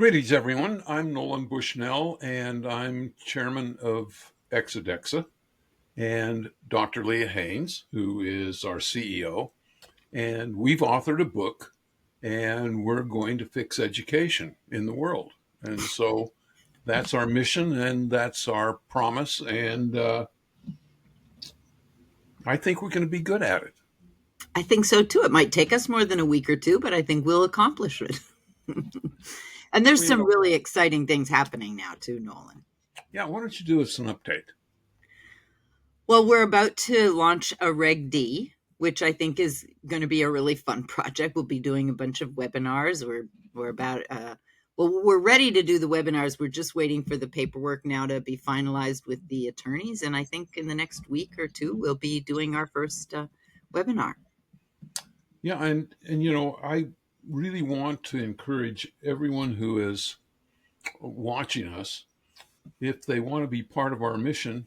Greetings, everyone. I'm Nolan Bushnell, and I'm chairman of ExoDexa, and Dr. Leah Hanes, who is our CEO. And we've authored a book, and we're going to fix education in the world. And so that's our mission, and that's our promise. And I think we're going to be good at it. I think so too. It might take us more than a week or two, but I think we'll accomplish it. And there's some really exciting things happening now too, Nolan. Yeah, why don't you do us an update? Well, we're about to launch a Reg D, which I think is going to be a really fun project. We'll be doing a bunch of webinars. We're ready to do the webinars. We're just waiting for the paperwork now to be finalized with the attorneys. And I think in the next week or two, we'll be doing our first webinar. Yeah, and I really want to encourage everyone who is watching us, if they want to be part of our mission,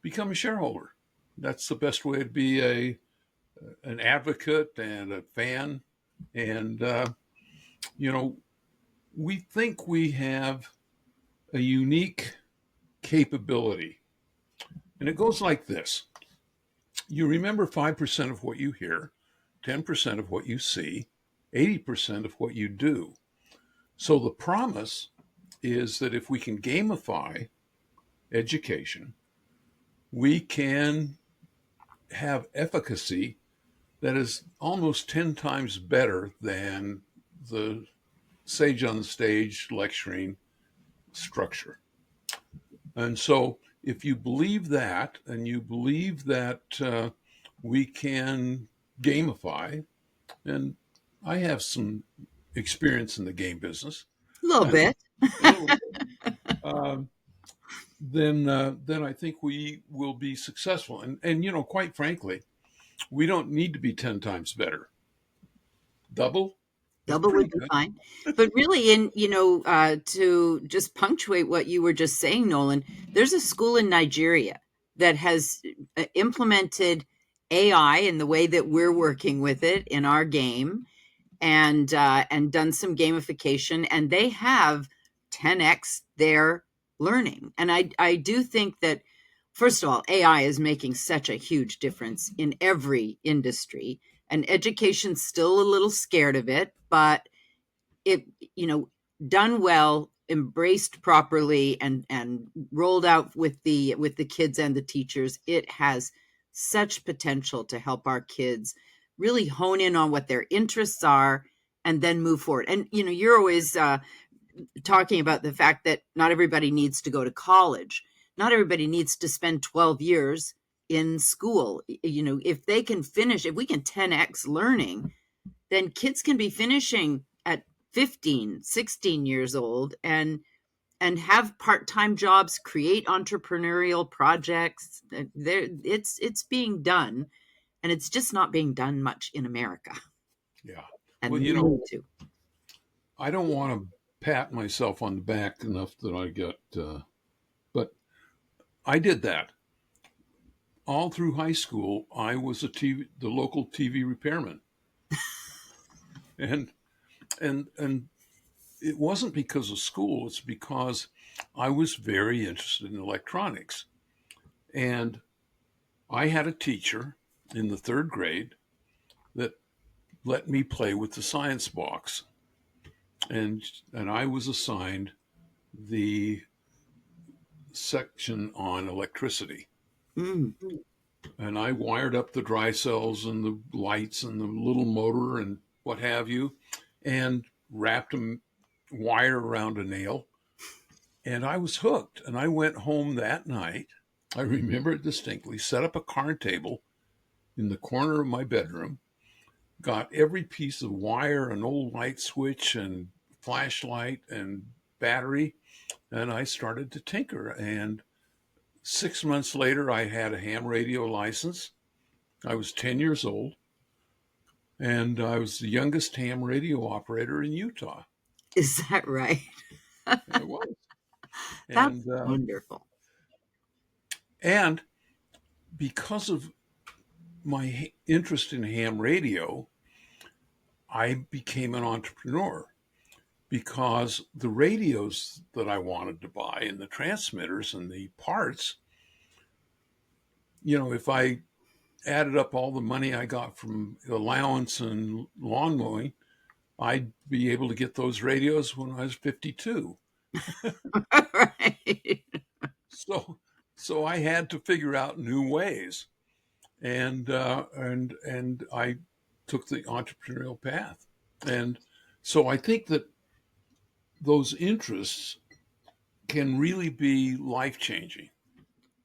become a shareholder. That's the best way to be an advocate and a fan. And we think we have a unique capability, and it goes like this. You remember 5% of what you hear, 10% of what you see, 80% of what you do. So the promise is that if we can gamify education, we can have efficacy that is almost 10 times better than the sage on the stage lecturing structure. And so if you believe that, and you believe that we can gamify, and I have some experience in the game business. A little bit. Then I think we will be successful. And quite frankly, we don't need to be 10 times better. Double would be fine. But really, to just punctuate what you were just saying, Nolan, there's a school in Nigeria that has implemented AI in the way that we're working with it in our game, and done some gamification, and they have 10x their learning. And I do think that, first of all, AI is making such a huge difference in every industry, and education's still a little scared of it, but it, done well, embraced properly, and rolled out with the kids and the teachers, it has such potential to help our kids really hone in on what their interests are and then move forward. And, you're always talking about the fact that not everybody needs to go to college. Not everybody needs to spend 12 years in school. If they can finish, if we can 10x learning, then kids can be finishing at 15, 16 years old and have part-time jobs, create entrepreneurial projects. It's being done, and it's just not being done much in America. Yeah. And well, I don't want to pat myself on the back enough that I get, but I did that. All through high school, I was the local TV repairman. and it wasn't because of school, it's because I was very interested in electronics. And I had a teacher in the third grade that let me play with the science box. And I was assigned the section on electricity. Mm. And I wired up the dry cells and the lights and the little motor and what have you, and wrapped a wire around a nail. And I was hooked. And I went home that night. I remember it distinctly, set up a card table in the corner of my bedroom, got every piece of wire, an old light switch and flashlight and battery, and I started to tinker. And 6 months later, I had a ham radio license. I was 10 years old, and I was the youngest ham radio operator in Utah. Is that right? It was. That's wonderful. And because of my interest in ham radio, I became an entrepreneur. because the radios that I wanted to buy and the transmitters and the parts, if I added up all the money I got from allowance and lawn mowing, I'd be able to get those radios when I was 52. Right. So I had to figure out new ways, and I took the entrepreneurial path, and so I think that those interests can really be life changing.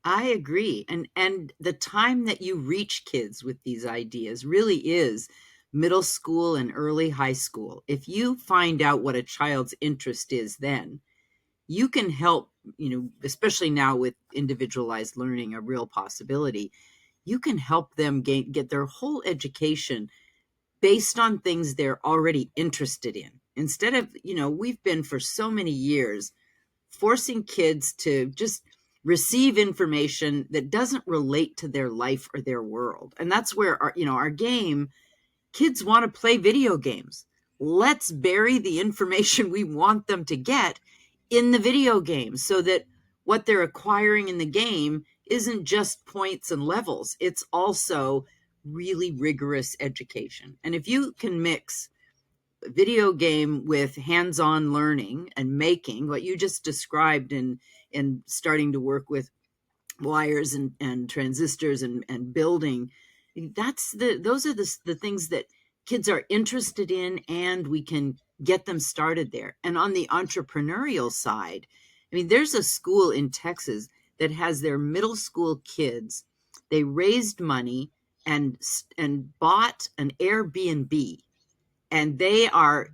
I agree. And the time that you reach kids with these ideas really is middle school and early high school. If you find out what a child's interest is then, you can help, especially now with individualized learning, a real possibility. You can help them get their whole education based on things they're already interested in. Instead of, we've been for so many years forcing kids to just receive information that doesn't relate to their life or their world. And that's where our game, kids want to play video games. Let's bury the information we want them to get in the video game so that what they're acquiring in the game isn't just points and levels. It's also really rigorous education. And if you can mix video game with hands-on learning and making what you just described in starting to work with wires and transistors and building, those are the things that kids are interested in, and we can get them started there. And on the entrepreneurial side, I mean, there's a school in Texas that has their middle school kids, they raised money and bought an Airbnb, and they are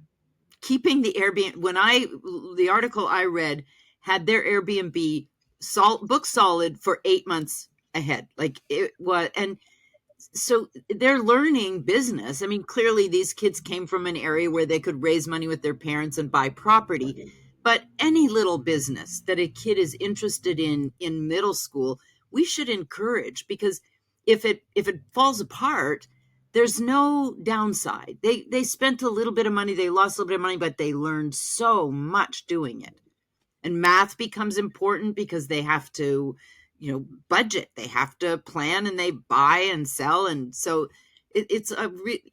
keeping the Airbnb. The article I read had their Airbnb book solid for 8 months ahead. Like it was, and so they're learning business. I mean, clearly these kids came from an area where they could raise money with their parents and buy property. But any little business that a kid is interested in middle school, we should encourage, because if it falls apart, there's no downside. They spent a little bit of money, they lost a little bit of money, but they learned so much doing it. And math becomes important because they have to, budget, they have to plan, and they buy and sell. And so it's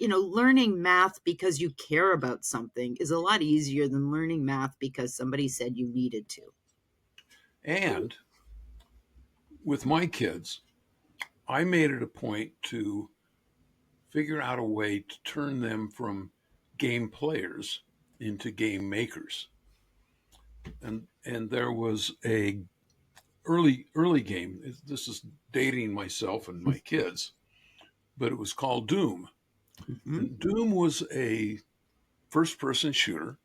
learning math because you care about something is a lot easier than learning math because somebody said you needed to. And with my kids, I made it a point to figure out a way to turn them from game players into game makers. And there was a early game. This is dating myself and my kids, but it was called Doom. Mm-hmm. And Doom was a first-person shooter,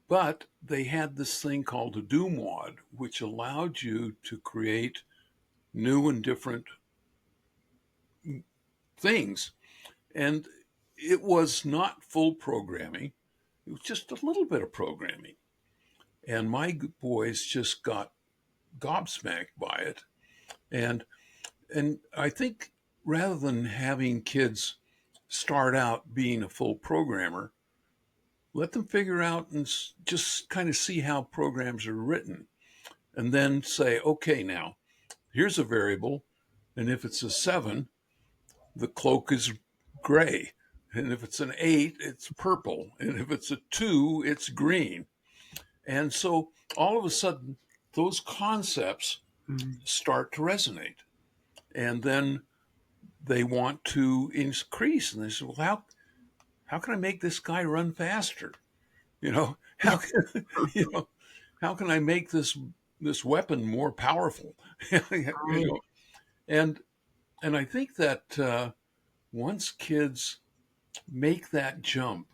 but they had this thing called a Doom wad, which allowed you to create new and different things. And it was not full programming. It was just a little bit of programming. And my boys just got gobsmacked by it. And I think rather than having kids start out being a full programmer, let them figure out and just kind of see how programs are written. And then say, okay, now here's a variable. And if it's a 7, the cloak is gray. And if it's an 8, it's purple. And if it's a 2, it's green. And so all of a sudden, those concepts start to resonate. And then they want to increase. And they say, well, how can I make this guy run faster? How can I make this weapon more powerful? Right. And I think that once kids make that jump,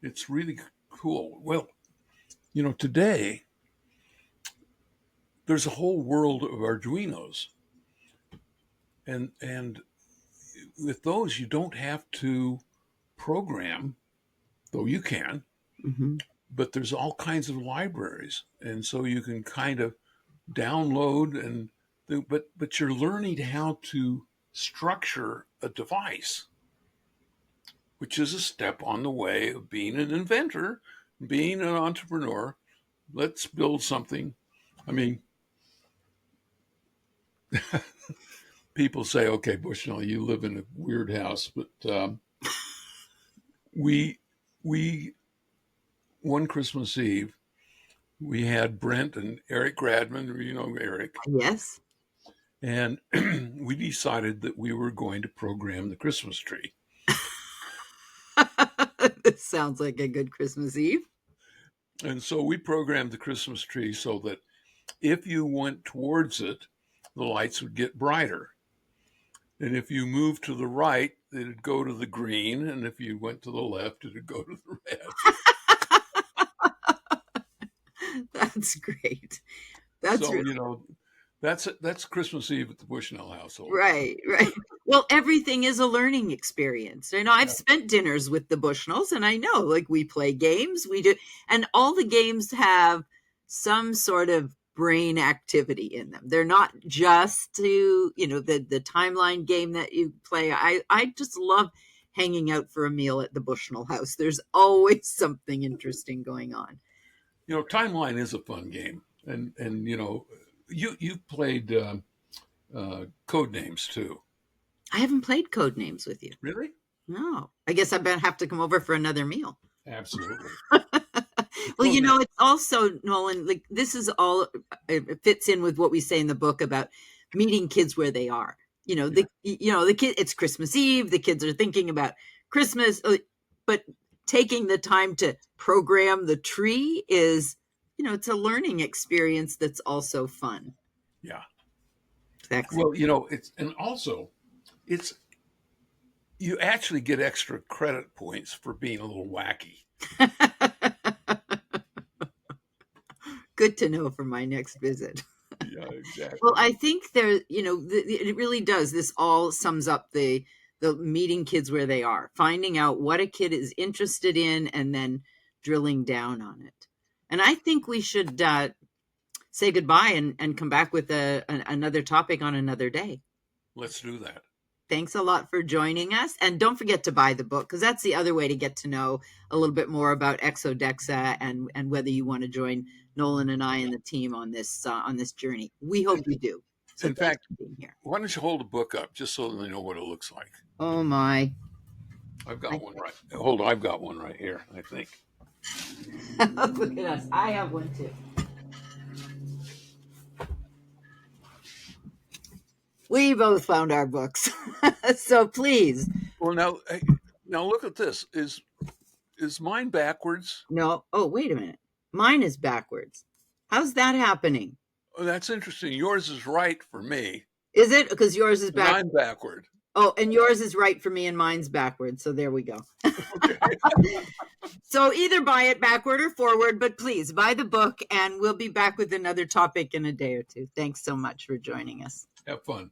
it's really cool. Well, today there's a whole world of Arduinos, and with those you don't have to program, though you can. Mm-hmm. But there's all kinds of libraries, and so you can kind of download but you're learning how to structure a device, which is a step on the way of being an inventor being an entrepreneur, let's build something. I mean, people say, okay, Bushnell, you live in a weird house, but we one Christmas Eve, we had Brent and Eric Gradman, you know Eric, Yes. and we decided that we were going to program the Christmas tree. This sounds like a good Christmas Eve. And so we programmed the Christmas tree so that if you went towards it, the lights would get brighter. And if you moved to the right, it'd go to the green. And if you went to the left, it'd go to the red. That's great. That's so, really... that's Christmas Eve at the Bushnell household. Right. Well, everything is a learning experience. I know I've spent dinners with the Bushnells, and I know, like, we play games, we do, and all the games have some sort of brain activity in them. They're not just the timeline game that you play. I just love hanging out for a meal at the Bushnell house. There's always something interesting going on. Timeline is a fun game, and you've played Code Names too. I haven't played Code Names with you. Really? No. I guess I better have to come over for another meal. Absolutely. Well, it's also, Nolan, like, this is all, it fits in with what we say in the book about meeting kids where they are. The kid, it's Christmas Eve, the kids are thinking about Christmas, but taking the time to program the tree is, it's a learning experience that's also fun. Yeah. Excellent. Well, it's you actually get extra credit points for being a little wacky. Good to know for my next visit. Yeah, exactly. Well, I think it really does. This all sums up the meeting kids where they are, finding out what a kid is interested in, and then drilling down on it. And I think we should say goodbye and come back with another topic on another day. Let's do that. Thanks a lot for joining us. And don't forget to buy the book, because that's the other way to get to know a little bit more about ExoDexa and whether you want to join Nolan and I and the team on this journey. We hope you do. So in fact, being here. Why don't you hold the book up just so they know what it looks like? Oh, my. I've got one right. Hold on, I've got one right here, I think. Look at us. I have one too. We both found our books. So please. Well, now look at this. Is mine backwards? No. Oh, wait a minute. Mine is backwards. How's that happening? Oh, that's interesting. Yours is right for me. Is it? Because yours is backwards. Mine backward. Oh, and yours is right for me and mine's backwards. So there we go. Okay. So either buy it backward or forward, but please buy the book, and we'll be back with another topic in a day or two. Thanks so much for joining us. Have fun.